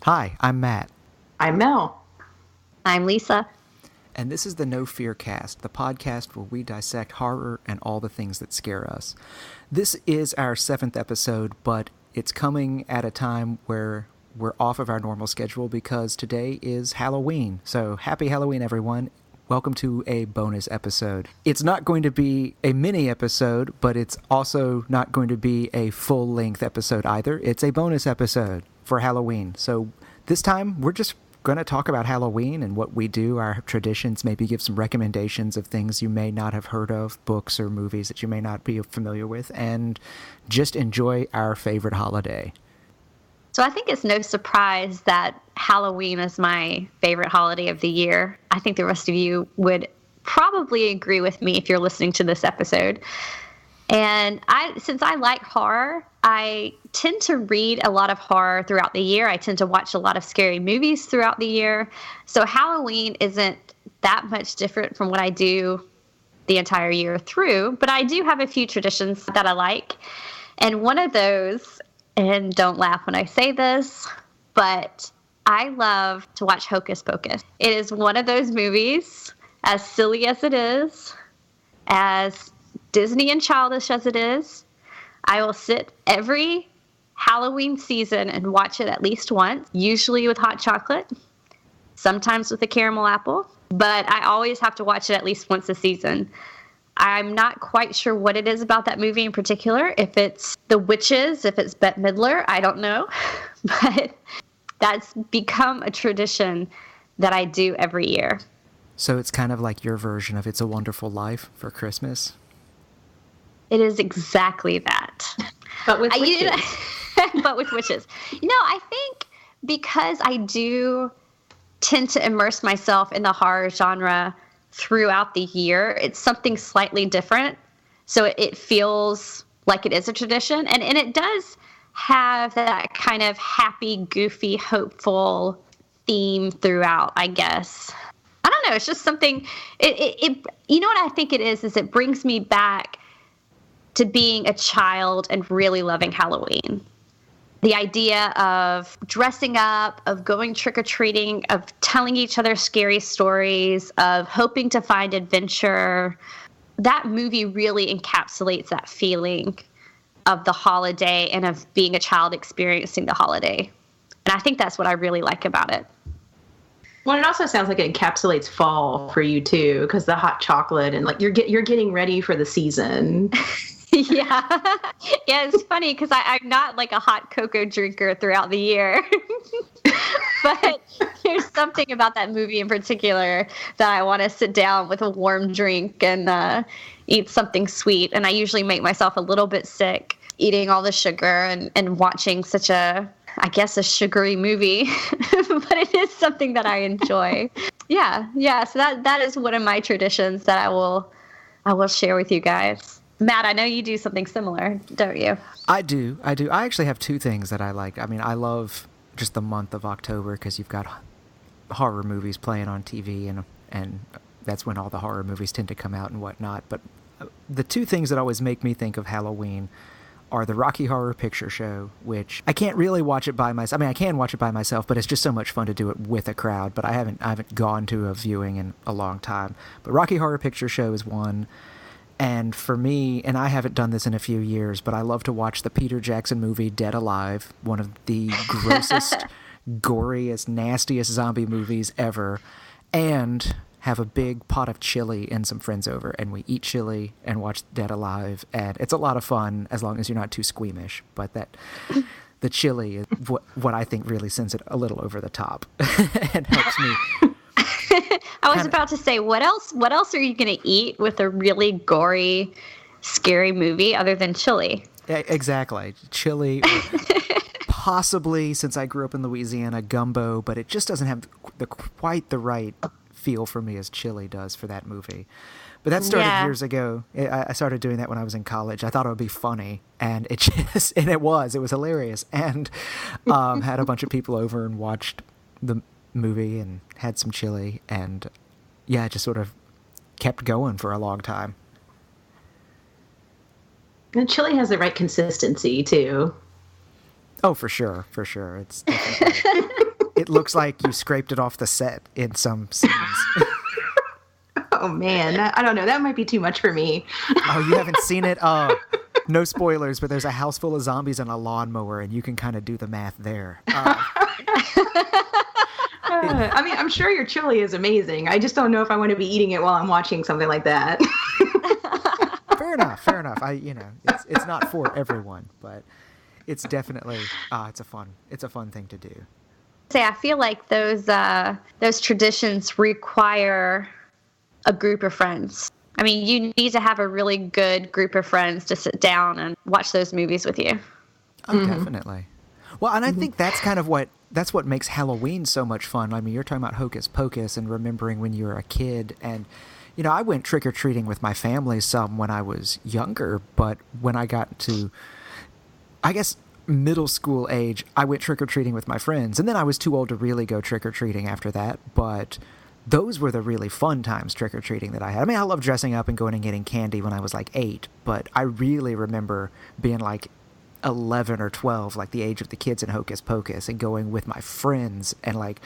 Hi, I'm Matt. I'm Mel. I'm Lisa. And this is the No Fear Cast, the podcast where we dissect horror and all the things that scare us. This is our 7th episode, but it's coming at a time where we're off of our normal schedule because today is Halloween. So happy Halloween, everyone. Welcome to a bonus episode. It's not going to be a mini episode, but it's also not going to be a full-length episode either. It's a bonus episode for Halloween. So this time, we're just going to talk about Halloween and what we do, our traditions, maybe give some recommendations of things you may not have heard of, books or movies that you may not be familiar with, and just enjoy our favorite holiday. So I think it's no surprise that Halloween is my favorite holiday of the year. I think the rest of you would probably agree with me if you're listening to this episode. And since I like horror, I tend to read a lot of horror throughout the year. I tend to watch a lot of scary movies throughout the year. So Halloween isn't that much different from what I do the entire year through. But I do have a few traditions that I like. And one of those, and don't laugh when I say this, but I love to watch Hocus Pocus. It is one of those movies, as silly as it is, as Disney and childish as it is, I will sit every Halloween season and watch it at least once, usually with hot chocolate, sometimes with a caramel apple, but I always have to watch it at least once a season. I'm not quite sure what it is about that movie in particular, if it's the witches, if it's Bette Midler, I don't know, but that's become a tradition that I do every year. So it's kind of like your version of It's a Wonderful Life for Christmas? It is exactly that. But with witches. But with witches. I think because I do tend to immerse myself in the horror genre throughout the year, it's something slightly different. So it feels like it is a tradition. And it does have that kind of happy, goofy, hopeful theme throughout, I guess. I don't know. It's just something, you know what I think it is it brings me back to being a child and really loving Halloween. The idea of dressing up, of going trick-or-treating, of telling each other scary stories, of hoping to find adventure. That movie really encapsulates that feeling of the holiday and of being a child experiencing the holiday. And I think that's what I really like about it. Well, it also sounds like it encapsulates fall for you too, because the hot chocolate and like you're getting ready for the season. Yeah, it's funny because I'm not like a hot cocoa drinker throughout the year, but there's something about that movie in particular that I want to sit down with a warm drink and eat something sweet. And I usually make myself a little bit sick eating all the sugar and watching such a sugary movie, but it is something that I enjoy. Yeah. So that is one of my traditions that I will share with you guys. Matt, I know you do something similar, don't you? I do. I actually have two things that I like. I mean, I love just the month of October because you've got horror movies playing on TV, and that's when all the horror movies tend to come out and whatnot. But the two things that always make me think of Halloween are the Rocky Horror Picture Show, which I can't really watch it by myself. I mean, I can watch it by myself, but it's just so much fun to do it with a crowd. But I haven't gone to a viewing in a long time. But Rocky Horror Picture Show is one. And for me, and I haven't done this in a few years, but I love to watch the Peter Jackson movie Dead Alive, one of the grossest, goriest, nastiest zombie movies ever, and have a big pot of chili and some friends over, and we eat chili and watch Dead Alive, and it's a lot of fun as long as you're not too squeamish, but the chili is what I think really sends it a little over the top and helps me. I was about to say, what else are you going to eat with a really gory, scary movie other than chili? Exactly. Chili, possibly, since I grew up in Louisiana, gumbo, but it just doesn't have quite the right feel for me as chili does for that movie. But that started years ago. I started doing that when I was in college. I thought it would be funny, and it was hilarious, and had a bunch of people over and watched the movie and had some chili, and it just sort of kept going for a long time. And chili has the right consistency too. Oh, for sure. It's definitely It looks like you scraped it off the set in some scenes. Oh, man. I don't know. That might be too much for me. Oh, you haven't seen it? Oh, no spoilers, but there's a house full of zombies and a lawnmower, and you can kind of do the math there. I mean, I'm sure your chili is amazing. I just don't know if I want to be eating it while I'm watching something like that. Fair enough. It's not for everyone, but it's definitely it's a fun thing to do. I feel like those traditions require a group of friends. I mean, you need to have a really good group of friends to sit down and watch those movies with you. Oh, definitely. Well, and I think that's kind of what makes Halloween so much fun. I mean, you're talking about Hocus Pocus and remembering when you were a kid. And, I went trick-or-treating with my family some when I was younger. But when I got to, I guess, middle school age, I went trick-or-treating with my friends. And then I was too old to really go trick-or-treating after that. But those were the really fun times trick-or-treating that I had. I mean, I loved dressing up and going and getting candy when I was like 8. But I really remember being like 11 or 12, like the age of the kids in Hocus Pocus, and going with my friends, and like,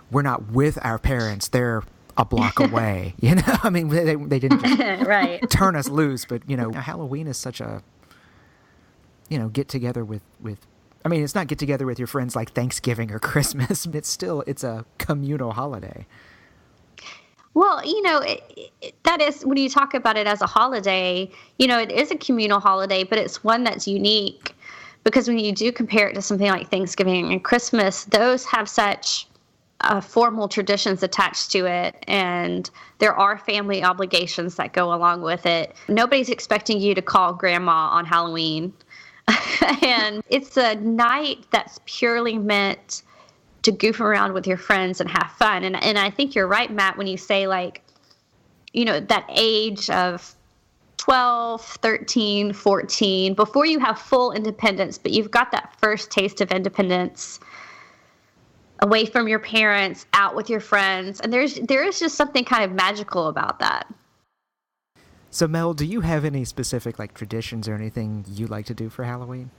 we're not with our parents, they're a block away, I mean, they didn't just right. turn us loose, but Halloween is such a get together with I mean, it's not get together with your friends like Thanksgiving or Christmas, but it's a communal holiday. Well, that is, when you talk about it as a holiday, it is a communal holiday, but it's one that's unique, because when you do compare it to something like Thanksgiving and Christmas, those have such formal traditions attached to it, and there are family obligations that go along with it. Nobody's expecting you to call grandma on Halloween. And it's a night that's purely meant to goof around with your friends and have fun. And I think you're right, Matt, when you say, like, that age of 12, 13, 14, before you have full independence, but you've got that first taste of independence away from your parents, out with your friends. And there is just something kind of magical about that. So, Mel, do you have any specific traditions or anything you like to do for Halloween?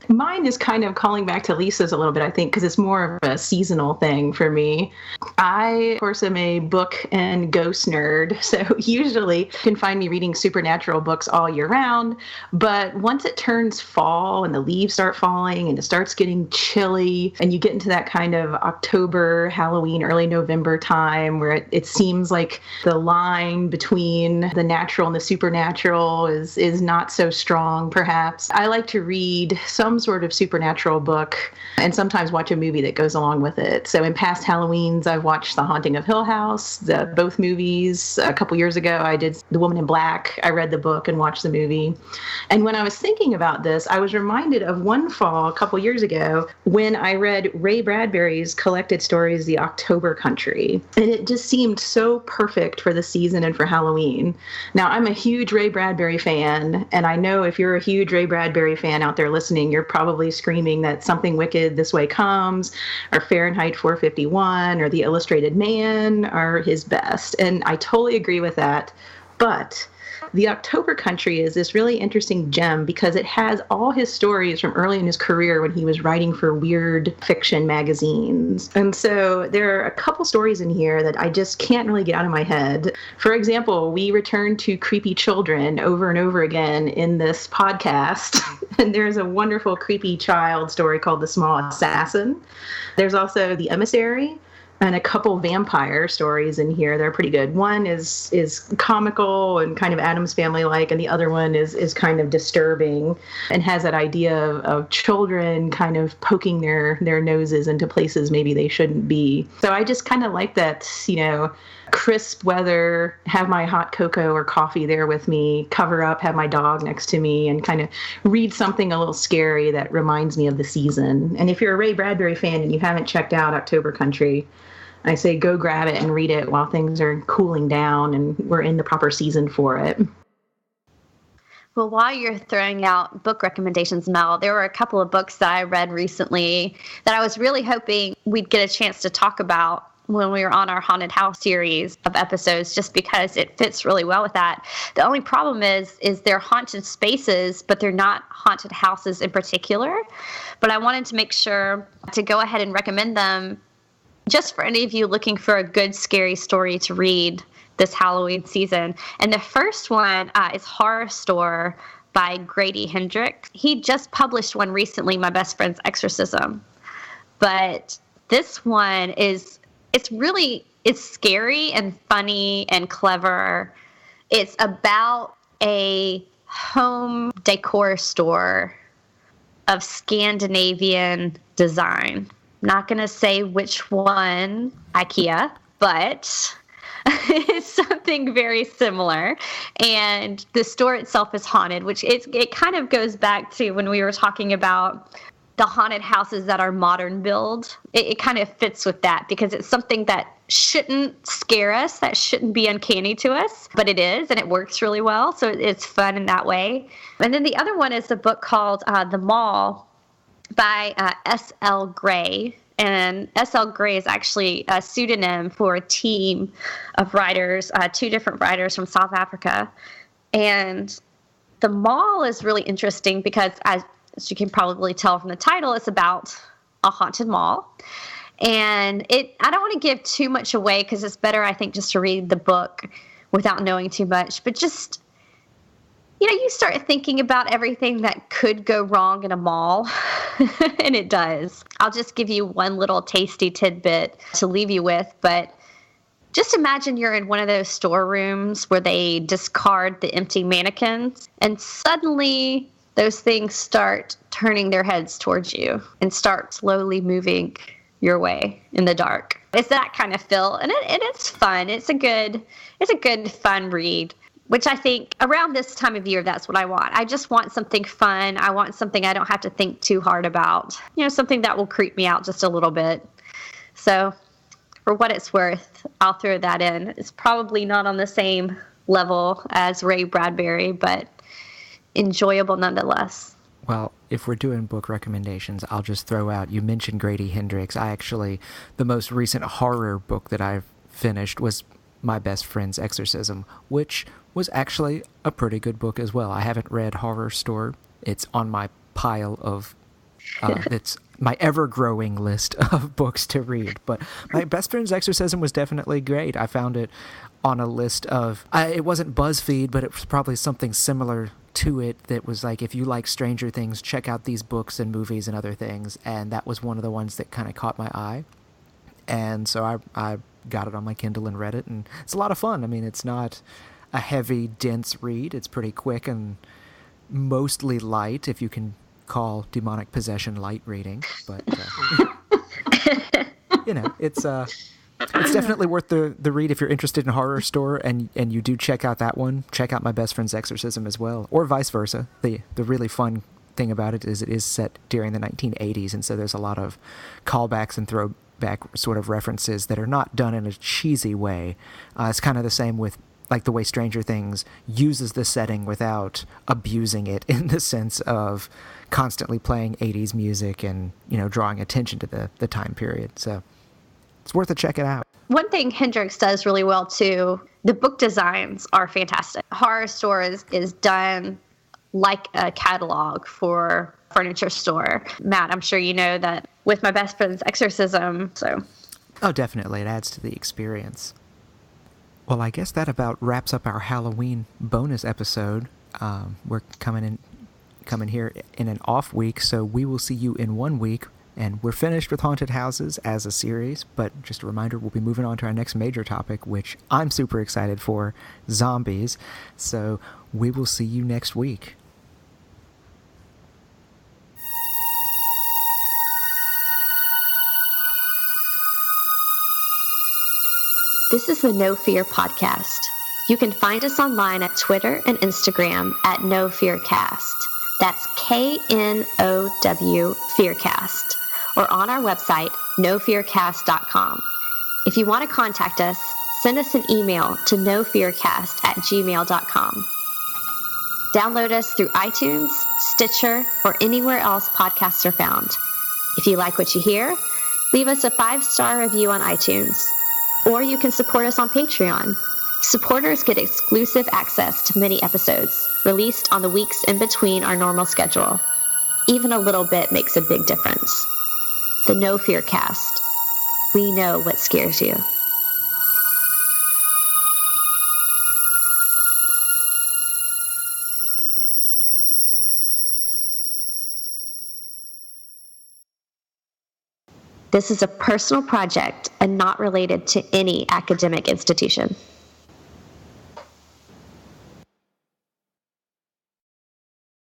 Mine is kind of calling back to Lisa's a little bit, I think, because it's more of a seasonal thing for me. I, of course, am a book and ghost nerd, so usually you can find me reading supernatural books all year round. But once it turns fall and the leaves start falling and it starts getting chilly and you get into that kind of October, Halloween, early November time where it seems like the line between the natural and the supernatural is not so strong, perhaps, I like to read some sort of supernatural book and sometimes watch a movie that goes along with it. So in past Halloweens, I've watched The Haunting of Hill House, both movies. A couple years ago, I did The Woman in Black. I read the book and watched the movie. And when I was thinking about this, I was reminded of one fall a couple years ago when I read Ray Bradbury's collected stories, The October Country. And it just seemed so perfect for the season and for Halloween. Now, I'm a huge Ray Bradbury fan, and I know if you're a huge Ray Bradbury fan out there listening, you're probably screaming that Something Wicked This Way Comes, or Fahrenheit 451, or The Illustrated Man are his best. And I totally agree with that. But The October Country is this really interesting gem because it has all his stories from early in his career when he was writing for weird fiction magazines. And so there are a couple stories in here that I just can't really get out of my head. For example, we return to creepy children over and over again in this podcast. And there's a wonderful creepy child story called The Small Assassin. There's also The Emissary, and a couple vampire stories in here. They're pretty good. One is comical and kind of Addams Family-like, and the other one is kind of disturbing and has that idea of children kind of poking their noses into places maybe they shouldn't be. So I just kind of like that, crisp weather, have my hot cocoa or coffee there with me, cover up, have my dog next to me, and kind of read something a little scary that reminds me of the season. And if you're a Ray Bradbury fan and you haven't checked out October Country, I say go grab it and read it while things are cooling down and we're in the proper season for it. Well, while you're throwing out book recommendations, Mel, there were a couple of books that I read recently that I was really hoping we'd get a chance to talk about when we were on our haunted house series of episodes, just because it fits really well with that. The only problem is they're haunted spaces, but they're not haunted houses in particular. But I wanted to make sure to go ahead and recommend them just for any of you looking for a good scary story to read this Halloween season. And the first one is Horrorstor by Grady Hendrix. He just published one recently, My Best Friend's Exorcism. But this one it's scary and funny and clever. It's about a home decor store of Scandinavian design. Not going to say which one, IKEA, but it's something very similar. And the store itself is haunted, which it kind of goes back to when we were talking about the haunted houses that are modern build. It kind of fits with that because it's something that shouldn't scare us, that shouldn't be uncanny to us, but it is, and it works really well. So it's fun in that way. And then the other one is a book called The Mall by S.L. Gray. And S.L. Gray is actually a pseudonym for a team of writers, 2 different writers from South Africa. And The Mall is really interesting because, as you can probably tell from the title, it's about a haunted mall. And I don't want to give too much away because it's better, I think, just to read the book without knowing too much. But just, you start thinking about everything that could go wrong in a mall, and it does. I'll just give you one little tasty tidbit to leave you with, but just imagine you're in one of those storerooms where they discard the empty mannequins, and suddenly those things start turning their heads towards you and start slowly moving your way in the dark. It's that kind of feel, and it's fun. It's a good fun read, which I think around this time of year, that's what I want. I just want something fun. I want something I don't have to think too hard about. Something that will creep me out just a little bit. So for what it's worth, I'll throw that in. It's probably not on the same level as Ray Bradbury, but enjoyable nonetheless. Well, if we're doing book recommendations, I'll just throw out, you mentioned Grady Hendrix. The most recent horror book that I've finished was My Best Friend's Exorcism, which was actually a pretty good book as well. I haven't read Horrorstor. It's on my pile of, it's my ever-growing list of books to read. But My Best Friend's Exorcism was definitely great. I found it on a list of, it wasn't BuzzFeed, but it was probably something similar to it that was like, if you like Stranger Things, check out these books and movies and other things. And that was one of the ones that kind of caught my eye. And so I got it on my Kindle and read it, and it's a lot of fun. I mean, it's not a heavy, dense read. It's pretty quick and mostly light, if you can call demonic possession light reading. But it's definitely worth the read if you're interested in Horrorstor and you do check out that one. Check out My Best Friend's Exorcism as well, or vice versa. The really fun thing about it is set during the 1980s, and so there's a lot of callbacks and throwback sort of references that are not done in a cheesy way. It's kind of the same with like the way Stranger Things uses the setting without abusing it, in the sense of constantly playing 80s music and drawing attention to the time period. So it's worth a check it out. One thing Hendrix does really well too, the book designs are fantastic. Horrorstor is done like a catalog for a furniture store. Matt, I'm sure you know that with My Best Friend's Exorcism. So, oh, definitely, it adds to the experience. Well, I guess that about wraps up our Halloween bonus episode. We're coming here in an off week, so we will see you in 1 week. And we're finished with haunted houses as a series, but just a reminder, we'll be moving on to our next major topic, which I'm super excited for, zombies. So we will see you next week. This is the No Fear podcast. You can find us online at Twitter and Instagram at No Fear Cast. That's KNOW Fearcast. Or on our website, nofearcast.com. If you want to contact us, send us an email to nofearcast@gmail.com. Download us through iTunes, Stitcher, or anywhere else podcasts are found. If you like what you hear, leave us a 5-star review on iTunes. Or you can support us on Patreon. Supporters get exclusive access to mini episodes, released on the weeks in between our normal schedule. Even a little bit makes a big difference. The No Fear Cast. We know what scares you. This is a personal project and not related to any academic institution.